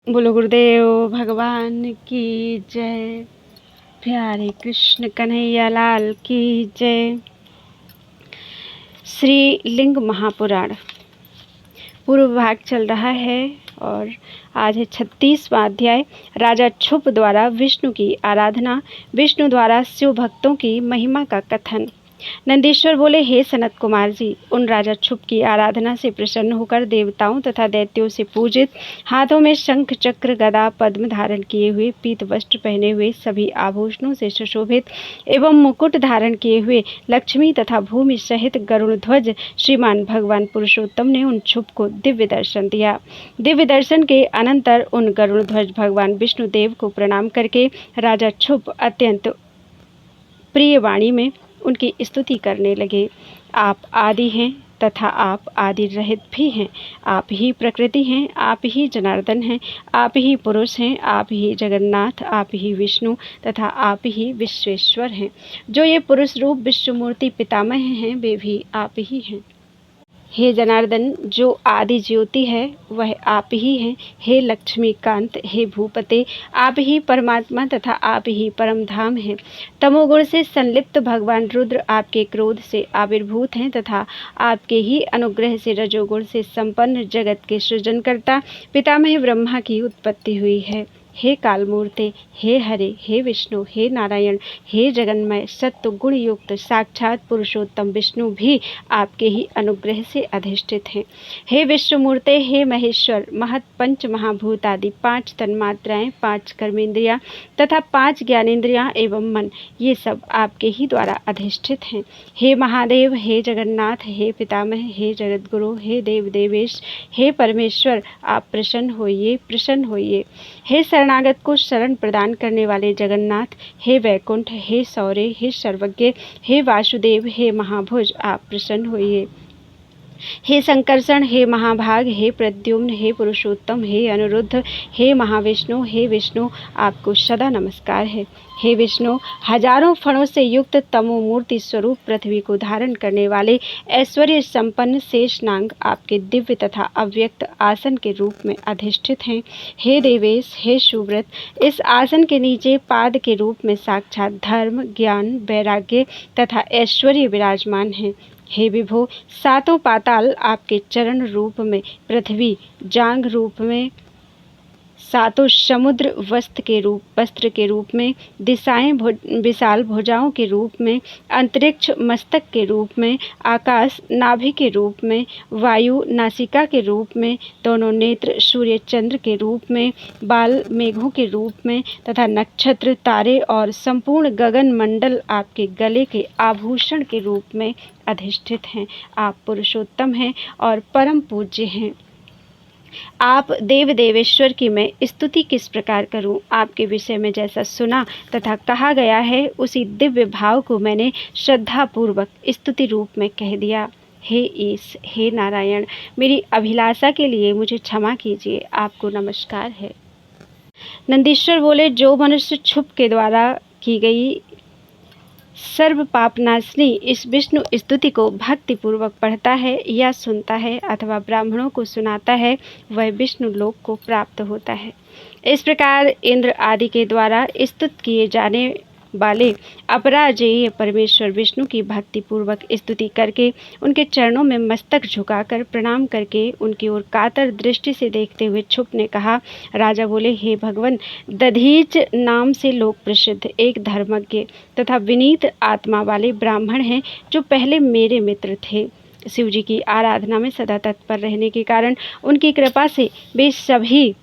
बोलो गुरुदेव भगवान की जय। प्यारे कृष्ण कन्हैया लाल की जय। श्री लिंग महापुराण पूर्व भाग चल रहा है और आज है 36वां अध्याय। राजा क्षुप द्वारा विष्णु की आराधना, विष्णु द्वारा शिव भक्तों की महिमा का कथन। नंदीश्वर बोले, हे सनत कुमार जी, उन राजा क्षुप की आराधना से प्रसन्न होकर देवताओं तथा दैत्यों से पूजित, हाथों में शंख चक्र गदा पद्म धारण किए हुए, पीत वस्त्र पहने हुए, सभी आभूषणों से सुशोभित एवं मुकुट धारण किए हुए, लक्ष्मी तथा भूमि सहित गरुड़ ध्वज श्रीमान भगवान पुरुषोत्तम ने उन क्षुप को दिव्य दर्शन दिया। दिव्य दर्शन के अनंतर उन गरुड़ ध्वज भगवान विष्णुदेव को प्रणाम करके राजा क्षुप अत्यंत प्रिय वाणी में उनकी स्तुति करने लगे। आप आदि हैं तथा आप आदि रहित भी हैं। आप ही प्रकृति हैं, आप ही जनार्दन हैं, आप ही पुरुष हैं, आप ही जगन्नाथ, आप ही विष्णु तथा आप ही विश्वेश्वर हैं। जो ये पुरुष रूप विश्वमूर्ति पितामह हैं, वे भी आप ही हैं। हे जनार्दन, जो आदि ज्योति है वह आप ही हैं। हे लक्ष्मीकांत, हे भूपते, आप ही परमात्मा तथा आप ही परम धाम हैं। तमोगुण से संलिप्त भगवान रुद्र आपके क्रोध से आविर्भूत हैं तथा आपके ही अनुग्रह से रजोगुण से संपन्न जगत के सृजनकर्ता पितामह ब्रह्मा की उत्पत्ति हुई है। हे कालमूर्ते, हे हरे, हे विष्णु, हे नारायण, हे जगन्मय सत्व गुण युक्त साक्षात पुरुषोत्तम विष्णु भी आपके ही अनुग्रह से अधिष्ठित हैं। हे विश्वमूर्ते, हे महेश्वर, महत पंच महाभूत आदि 5 तन्मात्राएं, 5 कर्मेंद्रियां तथा 5 ज्ञानेंद्रियां एवं मन, ये सब आपके ही द्वारा अधिष्ठित हैं। हे महादेव, हे जगन्नाथ, हे पितामह, हे जगतगुरु, हे देव देवेश, हे परमेश्वर, आप प्रसन्न होइए, प्रसन्न होइए। हे शरणागत को शरण प्रदान करने वाले जगन्नाथ, हे वैकुंठ, हे सौर्य, हे सर्वज्ञ, हे वासुदेव, हे महाभुज, आप प्रसन्न होइए। हे संकर्षण, हे महाभाग, हे प्रद्युम्न, हे पुरुषोत्तम, हे अनिरुद्ध, हे महाविष्णु, हे विष्णु, आपको सदा नमस्कार है। हे विष्णु, हजारों फणों से युक्त तमोमूर्ति स्वरूप पृथ्वी को धारण करने वाले ऐश्वर्य संपन्न शेषनांग आपके दिव्य तथा अव्यक्त आसन के रूप में अधिष्ठित हैं। हे देवेश, हे सुव्रत, इस आसन के नीचे पाद के रूप में साक्षात धर्म, ज्ञान, वैराग्य तथा ऐश्वर्य विराजमान हैं। हे विभो, 7 पाताल आपके चरण रूप में, पृथ्वी जांग रूप में, 7 समुद्र वस्त्र के रूप में, दिशाएं विशाल भुजाओं के रूप में, अंतरिक्ष मस्तक के रूप में, आकाश नाभि के रूप में, वायु नासिका के रूप में, दोनों नेत्र सूर्य चंद्र के रूप में, बाल मेघों के रूप में तथा नक्षत्र तारे और संपूर्ण गगन मंडल आपके गले के आभूषण के रूप में अधिष्ठित हैं। आप पुरुषोत्तम हैं और परम पूज्य हैं। आप देव देवेश्वर की मैं स्तुति किस प्रकार करूं? आपके विषय में जैसा सुना तथा कहा गया है उसी दिव्य भाव को मैंने श्रद्धा पूर्वक स्तुति रूप में कह दिया। हे ईश, हे नारायण, मेरी अभिलाषा के लिए मुझे क्षमा कीजिए। आपको नमस्कार है। नंदीश्वर बोले, जो मनुष्य क्षुप के द्वारा की गई सर्व पापनाशनी इस विष्णु स्तुति को भक्ति पूर्वक पढ़ता है या सुनता है अथवा ब्राह्मणों को सुनाता है, वह विष्णु लोक को प्राप्त होता है। इस प्रकार इंद्र आदि के द्वारा स्तुत किए जाने वाले अपराजेय परमेश्वर विष्णु की भक्ति पूर्वक स्तुति करके, उनके चरणों में मस्तक झुकाकर प्रणाम करके, उनकी ओर कातर दृष्टि से देखते हुए क्षुप ने कहा। राजा बोले, हे भगवान, दधीच नाम से लोक प्रसिद्ध एक धर्मज्ञ तथा विनीत आत्मा वाले ब्राह्मण हैं, जो पहले मेरे मित्र थे। शिव जी की आराधना में सदा तत्पर रहने के कारण उनकी कृपा से वे सभी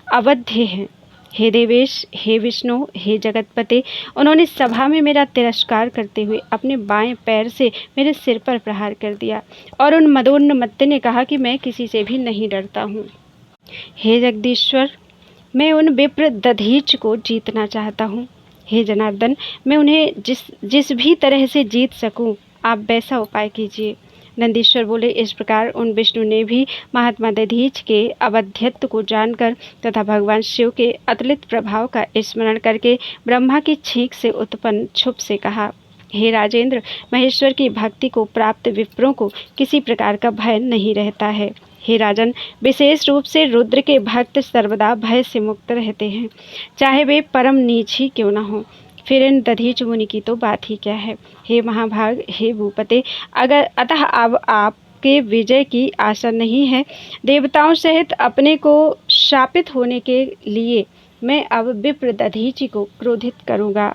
अवध्य हैं। हे देवेश, हे विष्णु, हे जगतपते, उन्होंने सभा में मेरा तिरस्कार करते हुए अपने बाएं पैर से मेरे सिर पर प्रहार कर दिया और उन मदोन्मत्त ने कहा कि मैं किसी से भी नहीं डरता हूँ। हे जगदीश्वर, मैं उन विप्र दधीच को जीतना चाहता हूँ। हे जनार्दन, मैं उन्हें जिस भी तरह से जीत सकूँ, आप वैसा उपाय कीजिए। नंदीश्वर बोले, इस प्रकार उन विष्णु ने भी महात्मा दधीच के अवध्यत्व को जानकर तथा भगवान शिव के अतुलित प्रभाव का स्मरण करके ब्रह्मा की छींक से उत्पन्न क्षुप से कहा। हे राजेंद्र, महेश्वर की भक्ति को प्राप्त विप्रों को किसी प्रकार का भय नहीं रहता है। हे राजन, विशेष रूप से रुद्र के भक्त सर्वदा भय से मुक्त रहते हैं, चाहे वे परम नीच ही क्यों न हो। फिर इन दधीच मुनि की तो बात ही क्या है। हे महाभाग, हे भूपते, अगर अतः अब आपके विजय की आशा नहीं है, देवताओं सहित अपने को शापित होने के लिए मैं अब विप्र दधीचि को क्रोधित करूंगा।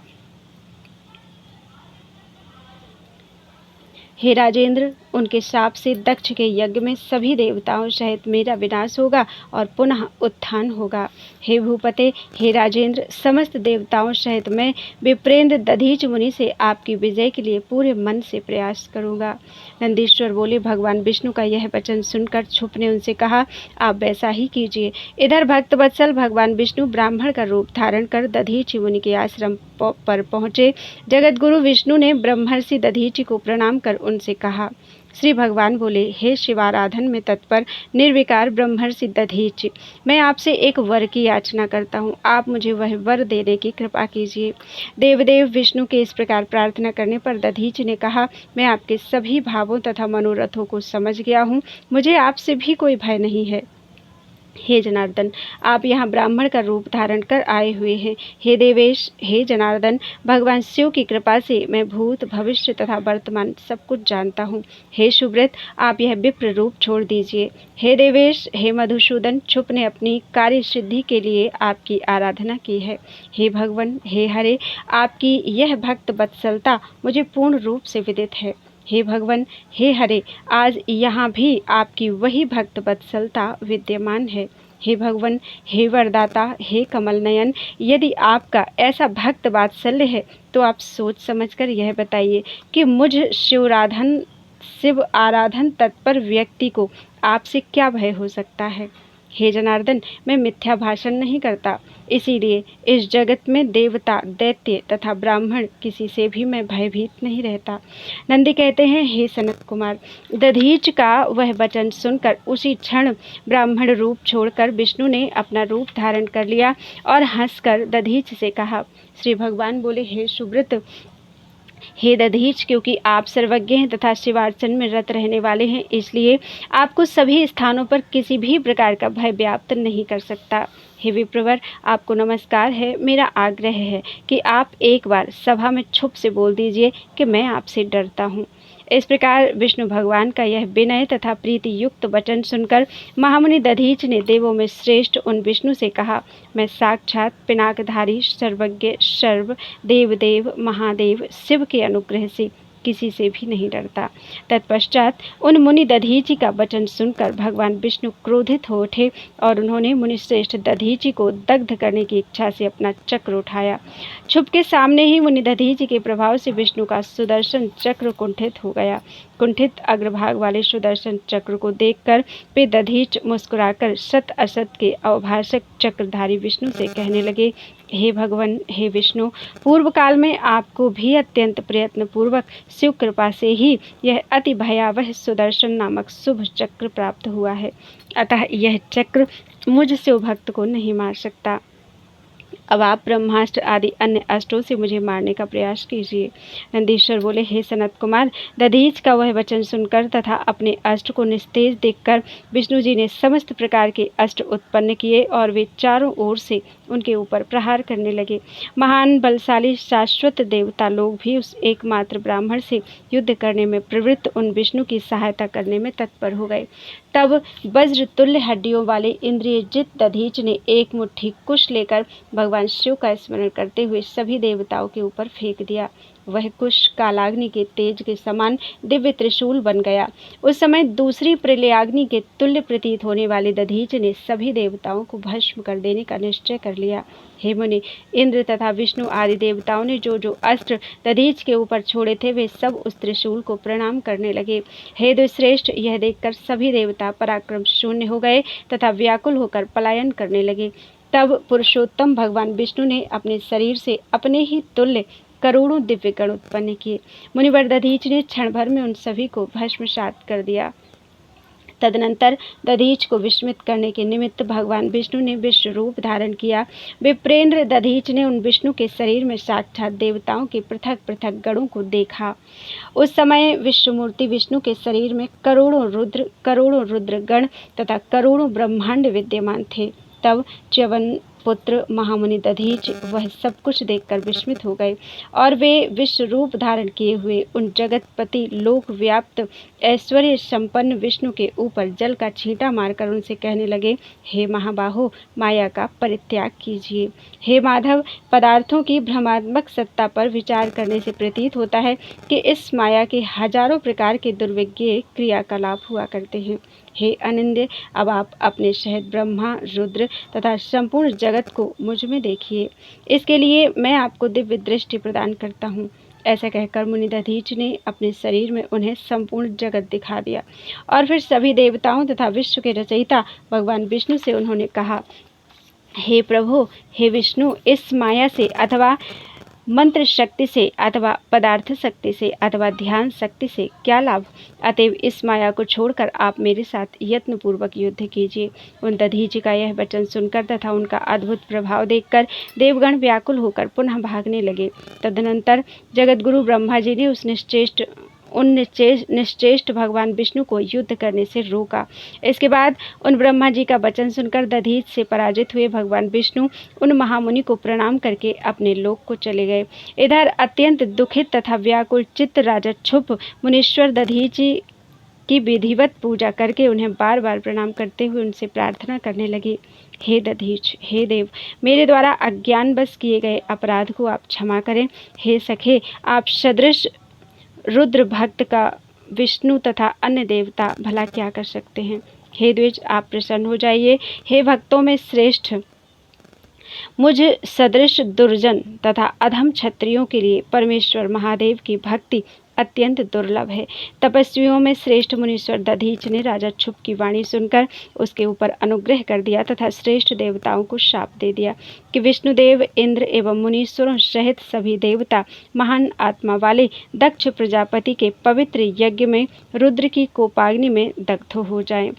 हे राजेंद्र, उनके शाप से दक्ष के यज्ञ में सभी देवताओं सहित मेरा विनाश होगा और पुनः उत्थान होगा। हे भूपते, हे राजेंद्र, समस्त देवताओं सहित मैं विप्रेंद्र दधीच मुनि से आपकी विजय के लिए पूरे मन से प्रयास करूंगा। नंदीश्वर बोले, भगवान विष्णु का यह वचन सुनकर छुप ने उनसे कहा, आप वैसा ही कीजिए। इधर भक्त वत्सल भगवान विष्णु ब्राह्मण का रूप धारण कर दधीचि मुनि के आश्रम पर पहुंचे। जगत गुरु विष्णु ने ब्रह्मर्षि दधीचि को प्रणाम कर उनसे कहा। श्री भगवान बोले, हे शिवाराधन में तत्पर निर्विकार ब्रह्मर्षि दधीचि, मैं आपसे एक वर की याचना करता हूँ, आप मुझे वह वर देने की कृपा कीजिए। देवदेव विष्णु के इस प्रकार प्रार्थना करने पर दधीचि ने कहा, मैं आपके सभी भावों तथा मनोरथों को समझ गया हूँ, मुझे आपसे भी कोई भय नहीं है। हे जनार्दन, आप यहाँ ब्राह्मण का रूप धारण कर आए हुए हैं। हे देवेश, हे जनार्दन, भगवान शिव की कृपा से मैं भूत भविष्य तथा वर्तमान सब कुछ जानता हूँ। हे सुब्रत, आप यह विप्र रूप छोड़ दीजिए। हे देवेश, हे मधुसूदन, छुप ने अपनी कार्य सिद्धि के लिए आपकी आराधना की है। हे भगवान, हे हरे, आपकी यह भक्त वत्सलता मुझे पूर्ण रूप से विदित है। हे भगवान, हे हरे, आज यहाँ भी आपकी वही भक्त वत्सलता विद्यमान है। हे भगवान, हे वरदाता, हे कमल नयन, यदि आपका ऐसा भक्त वात्सल्य है तो आप सोच समझकर यह बताइए कि मुझ शिव आराधन तत्पर व्यक्ति को आपसे क्या भय हो सकता है। हे जनार्दन, मैं मिथ्या भाषण नहीं करता, इसीलिए इस जगत में देवता, दैत्य तथा ब्राह्मण किसी से भी मैं भयभीत नहीं रहता। नंदी कहते हैं, हे सनत कुमार, दधीच का वह वचन सुनकर उसी क्षण ब्राह्मण रूप छोड़कर विष्णु ने अपना रूप धारण कर लिया और हंसकर दधीच से कहा। श्री भगवान बोले, हे सुब्रत, हे दधीच, क्योंकि आप सर्वज्ञ हैं तथा शिवार्चन में रत रहने वाले हैं, इसलिए आपको सभी स्थानों पर किसी भी प्रकार का भय व्याप्त नहीं कर सकता। हे विप्रवर, आपको नमस्कार है। मेरा आग्रह है कि आप एक बार सभा में छुप से बोल दीजिए कि मैं आपसे डरता हूँ। इस प्रकार विष्णु भगवान का यह विनय तथा प्रीति युक्त वचन सुनकर महामुनि दधीच ने देवों में श्रेष्ठ उन विष्णु से कहा, मैं साक्षात पिनाकधारी सर्वज्ञ सर्व देवदेव महादेव शिव के अनुग्रह से किसी से भी नहीं डरता। तत्पश्चात उन मुनि दधीचि का वचन सुनकर भगवान विष्णु क्रोधित हो उठे और उन्होंने मुनिश्रेष्ठ दधीचि को दग्ध करने की इच्छा से अपना चक्र उठाया। छुप के सामने ही मुनि दधीचि के प्रभाव से विष्णु का सुदर्शन चक्र कुंठित हो गया। कुंठित अग्रभाग वाले सुदर्शन चक्र को देखकर वे दधीच मुस्कुराकर सत असत के अवभाषक चक्रधारी विष्णु से कहने लगे, हे भगवान, हे विष्णु, पूर्व काल में आपको भी अत्यंत प्रयत्न पूर्वक शिव कृपा से ही यह अति भयावह सुदर्शन नामक शुभ चक्र प्राप्त हुआ है, अतः यह चक्र मुझ शिव भक्त को नहीं मार सकता। अब आप ब्रह्मास्त्र आदि अन्य अस्त्रों से मुझे मारने का प्रयास कीजिए। नंदीश्वर बोले, हे सनत कुमार, दधीच का वह वचन सुनकर तथा अपने अस्त्र को निस्तेज देखकर विष्णु जी ने समस्त प्रकार के अस्त्र उत्पन्न किए और वे चारों ओर से उनके ऊपर प्रहार करने लगे। महान बलशाली शाश्वत देवता लोग भी उस एकमात्र ब्राह्मण से युद्ध करने में प्रवृत्त उन विष्णु की सहायता करने में तत्पर हो गए। तब वज्र तुल्य हड्डियों वाले इंद्रियजित दधीच ने एक मुट्ठी कुश लेकर भगवान शिव का स्मरण करते हुए सभी देवताओं के ऊपर फेंक दिया। वह कुश कालाग्नि के तेज के समान दिव्य त्रिशूल बन गया। उस समय दूसरी प्रलयाग्नि के तुल्य प्रतीत होने वाले दधीच ने सभी देवताओं को भस्म कर देने का निश्चय कर लिया। हे मुनि, इंद्र तथा विष्णु आदि देवताओं ने जो जो अस्त्र दधीच के ऊपर छोड़े थे वे सब उस त्रिशूल को प्रणाम करने लगे। हे दुश्रेष्ठ, यह देखकर सभी देवता पराक्रम शून्य हो गए तथा व्याकुल होकर पलायन करने लगे। तब पुरुषोत्तम भगवान विष्णु ने अपने शरीर से अपने ही तुल्य करोड़ों दिव्य गण उत्पन्न किए। मुनिवर दधीच ने क्षण भर में उन सभी को भस्मसात कर दिया। तदनंतर दधीच को विस्मित करने के निमित्त भगवान विष्णु ने विश्व रूप धारण किया। विप्रेंद्र दधीच ने उन विष्णु के शरीर में साक्षात देवताओं के पृथक पृथक गणों को देखा। उस समय विश्वमूर्ति विष्णु के शरीर में करोड़ों रुद्र गण तथा करोड़ों ब्रह्मांड विद्यमान थे। तब च्यवन पुत्र महामुनि दधीच वह सब कुछ देखकर विस्मित हो गए और वे विश्व रूप धारण किए हुए उन जगतपति लोक व्याप्त ऐश्वर्य संपन्न विष्णु के ऊपर जल का छींटा मारकर उनसे कहने लगे, हे महाबाहो, माया का परित्याग कीजिए। हे माधव, पदार्थों की भ्रमात्मक सत्ता पर विचार करने से प्रतीत होता है कि इस माया के हजारों प्रकार के दुर्विज्ञेय क्रियाकलाप हुआ करते हैं। हे अनिंद्य, अब आप अपने सहित ब्रह्मा, रुद्र तथा संपूर्ण जगत को मुझ में देखिए। इसके लिए मैं आपको दिव्य दृष्टि प्रदान करता हूँ। ऐसा कहकर मुनि दधीच ने अपने शरीर में उन्हें संपूर्ण जगत दिखा दिया और फिर सभी देवताओं तथा विश्व के रचयिता भगवान विष्णु से उन्होंने कहा, हे प्रभु, हे विष्णु, इस माया से अथवा मंत्र शक्ति से अथवा पदार्थ शक्ति से अथवा ध्यान शक्ति से क्या लाभ? अतएव इस माया को छोड़कर आप मेरे साथ यत्न पूर्वक युद्ध कीजिए। उन दधीच का यह वचन सुनकर तथा उनका अद्भुत प्रभाव देखकर देवगण व्याकुल होकर पुनः भागने लगे। तदनंतर जगतगुरु ब्रह्मा जी ने उन निश्चेष्ट भगवान विष्णु को युद्ध करने से रोका। इसके बाद उन ब्रह्मा जी का वचन सुनकर दधीच से पराजित हुए भगवान विष्णु उन महामुनि को प्रणाम करके अपने लोक को चले गए। इधर अत्यंत दुखित तथा व्याकुल चित्त राजा क्षुप मुनीश्वर दधीच की विधिवत पूजा करके उन्हें बार बार प्रणाम करते हुए उनसे प्रार्थना करने लगे, हे दधीच, हे देव, मेरे द्वारा अज्ञानवश किए गए अपराध को आप क्षमा करें। हे सखे, आप सदृश रुद्र भक्त का विष्णु तथा अन्य देवता भला क्या कर सकते हैं। हे द्विज, आप प्रसन्न हो जाइए। हे भक्तों में श्रेष्ठ, मुझ सदृश दुर्जन तथा अधम क्षत्रियों के लिए परमेश्वर महादेव की भक्ति अत्यंत दुर्लभ है। तपस्वियों में श्रेष्ठ मुनीश्वर दधीच ने राजा क्षुप की वाणी सुनकर उसके ऊपर अनुग्रह कर दिया तथा श्रेष्ठ देवताओं को शाप दे दिया कि विष्णुदेव, इंद्र एवं मुनीश्वरों सहित सभी देवता महान आत्मा वाले दक्ष प्रजापति के पवित्र यज्ञ में रुद्र की कोपाग्नि में दग्ध हो जाएं।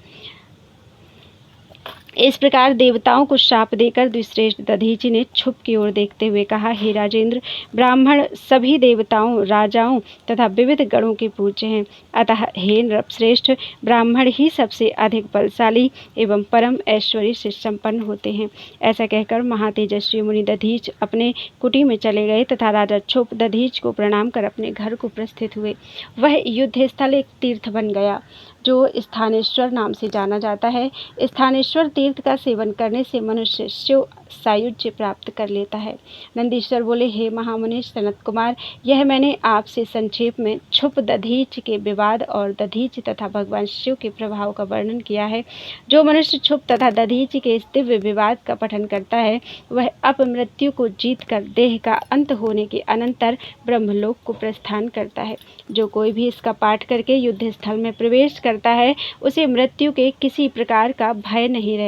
इस प्रकार देवताओं को शाप देकर द्विश्रेष्ठ दधीचि ने क्षुप की ओर देखते हुए कहा, हे राजेंद्र, ब्राह्मण सभी देवताओं, राजाओं तथा विविध गणों के पूज्य हैं। अतः हे नृपश्रेष्ठ, ब्राह्मण ही सबसे अधिक बलशाली एवं परम ऐश्वर्य से संपन्न होते हैं। ऐसा कहकर महातेजस्वी मुनि दधीच अपने कुटी में चले गए तथा राजा क्षुप दधीच को प्रणाम कर अपने घर को प्रस्थित हुए। वह युद्ध स्थल एक तीर्थ बन गया जो स्थानेश्वर नाम से जाना जाता है। स्थानेश्वर तीर्थ का सेवन करने से मनुष्य शिव सायुज्य प्राप्त कर लेता है। नंदीश्वर बोले, हे महामुनि सनत कुमार, यह मैंने आपसे संक्षेप में क्षुप दधीच के विवाद और दधीच तथा भगवान शिव के प्रभाव का वर्णन किया है। जो मनुष्य क्षुप तथा दधीच के इस दिव्य विवाद का पठन करता है वह अपमृत्यु को जीत कर देह का अंत होने के अनंतर ब्रह्मलोक को प्रस्थान करता है। जो कोई भी इसका पाठ करके युद्ध स्थल में प्रवेश करता है उसे मृत्यु के किसी प्रकार का भय नहीं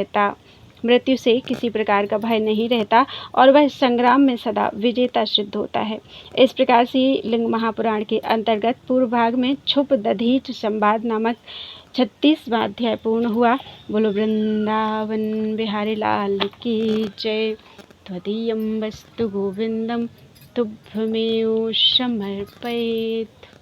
रहता और वह संग्राम में सदा विजेता सिद्ध होता है। इस प्रकार से लिंग महापुराण के अंतर्गत पूर्व भाग में क्षुप दधीच संवाद नामक 36वां अध्याय पूर्ण हुआ। बोलो वृंदावन बिहारी लाल की जय। त्वदीयं वस्तु गोविंदम तुभ्यमेव समर्पयेत्।